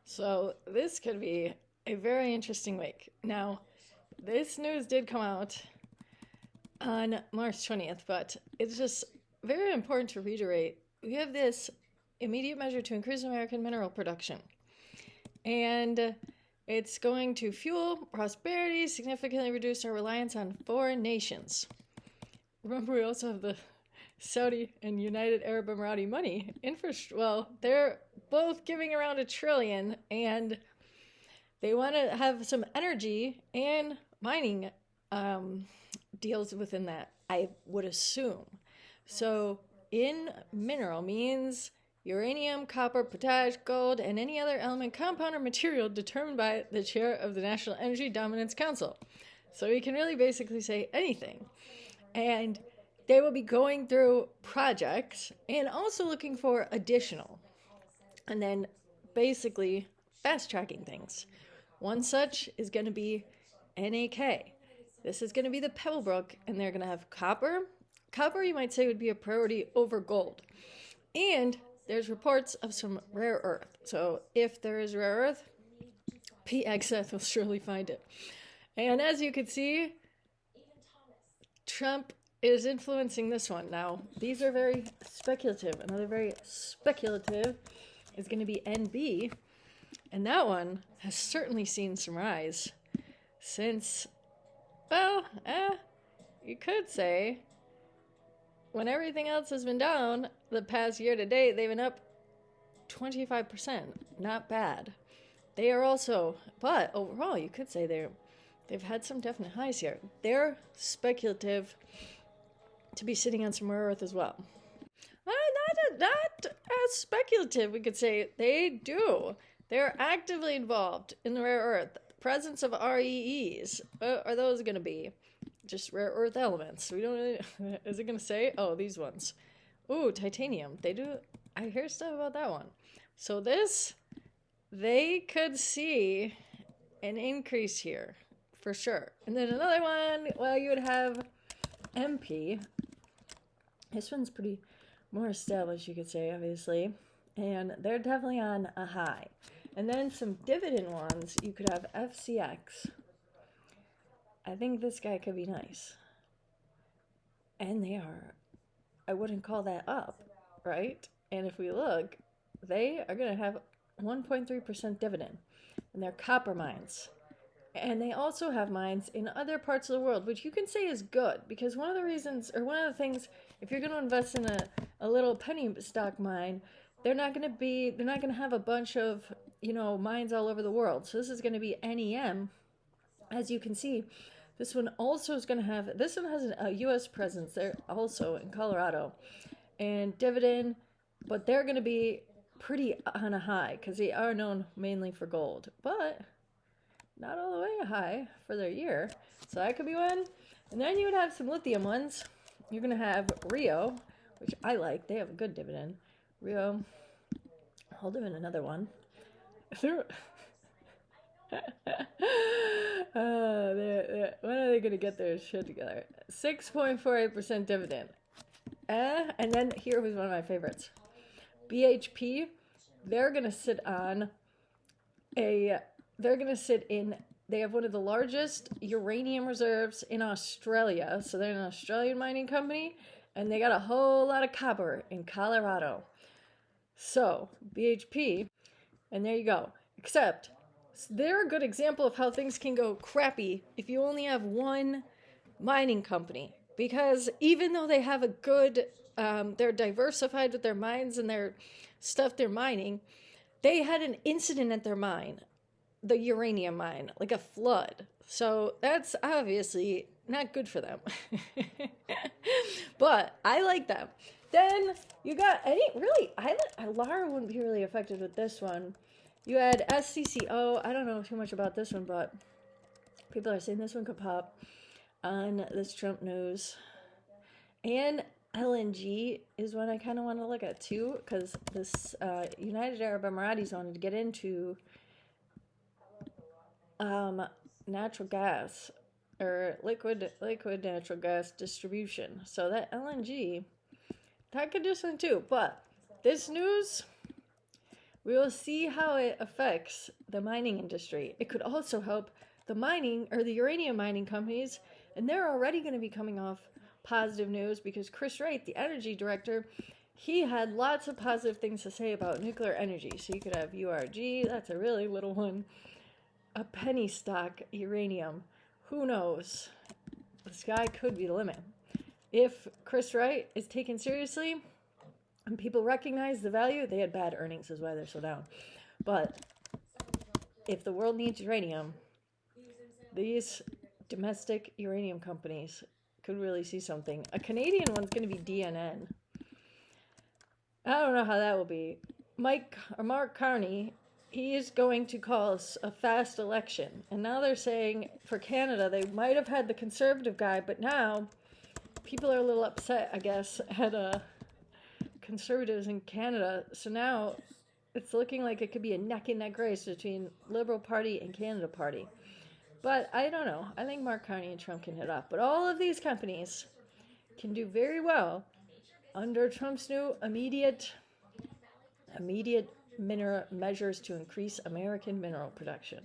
So this could be a very interesting week. Now, this news did come out on March 20th, but it's just very important to reiterate. We have this immediate measure to increase American mineral production. And it's going to fuel prosperity, significantly reduce our reliance on foreign nations. Remember, we also have the Saudi and United Arab Emirati money. Well, they're both giving around $1 trillion, and they want to have some energy and mining deals within that, I would assume. So, in mineral means uranium, copper, potash, gold, and any other element, compound, or material determined by the chair of the National Energy Dominance Council. So we can really basically say anything. And they will be going through projects and also looking for additional. And then basically fast tracking things. One such is going to be NAK. This is going to be the Pebblebrook, and they're going to have copper. Copper, you might say, would be a priority over gold. And there's reports of some rare earth. So if there is rare earth, PXF will surely find it. And as you can see, Trump is influencing this one. Now, these are very speculative. Another very speculative is going to be NB. And that one has certainly seen some rise since, you could say, when everything else has been down the past year to date, they've been up 25%. Not bad. They are also, but overall, you could say they've had some definite highs here. They're speculative to be sitting on some rare earth as well. Not as speculative, we could say. They do. They're actively involved in the rare earth. The presence of REEs. What are those going to be? Just rare earth elements. We don't really, is it going to say? Oh, these ones. Ooh, titanium. They do. I hear stuff about that one. So this, they could see an increase here for sure. And then another one, well, you would have MP. This one's pretty more established, you could say, obviously. And they're definitely on a high. And then some dividend ones, you could have FCX. I think this guy could be nice. And they are, I wouldn't call that up, right? And if we look, they are going to have 1.3% dividend. And they're copper mines. And they also have mines in other parts of the world, which you can say is good. Because one of the reasons, or one of the things, if you're going to invest in a little penny stock mine, they're not going to have a bunch of, mines all over the world. So this is going to be NEM, as you can see. This one also is going to have, this one has a U.S. presence. They're also in Colorado. And dividend, but they're going to be pretty on a high because they are known mainly for gold. But not all the way high for their year. So that could be one. And then you would have some lithium ones. You're going to have Rio, which I like. They have a good dividend. Rio, I'll do in another one. When are they going to get their shit together? 6.48% dividend. And then here was one of my favorites. BHP, they're going to sit in, they have one of the largest uranium reserves in Australia. So they're an Australian mining company, and they got a whole lot of copper in Colorado. So, BHP, and there you go. Except, they're a good example of how things can go crappy if you only have one mining company. Because even though they have a good, they're diversified with their mines and their stuff they're mining, they had an incident at their mine, the uranium mine, like a flood. So that's obviously not good for them. But I like them. Then you got Lara wouldn't be really affected with this one. You had SCCO. I don't know too much about this one, but people are saying this one could pop on this Trump news. And LNG is one I kind of want to look at too, because this United Arab Emiratis wanted to get into natural gas or liquid natural gas distribution. So that LNG, that could do something too. But this news, We will see how it affects the mining industry. It could also help the mining or the uranium mining companies, and they're already going to be coming off positive news because Chris Wright, the energy director, he had lots of positive things to say about nuclear energy. So you could have URG, that's a really little one, a penny stock uranium. Who knows? The sky could be the limit. If Chris Wright is taken seriously and people recognize the value, they had bad earnings is why they're so down. But if the world needs uranium, these domestic uranium companies could really see something. A Canadian one's going to be DNN. I don't know how that will be. Mark Carney, he is going to call a fast election. And now they're saying for Canada, they might have had the conservative guy, but now people are a little upset, I guess, at conservatives in Canada. So now it's looking like it could be a neck-and-neck race between Liberal Party and Canada Party. But I don't know. I think Mark Carney and Trump can hit off. But all of these companies can do very well under Trump's new immediate mineral measures to increase American mineral production.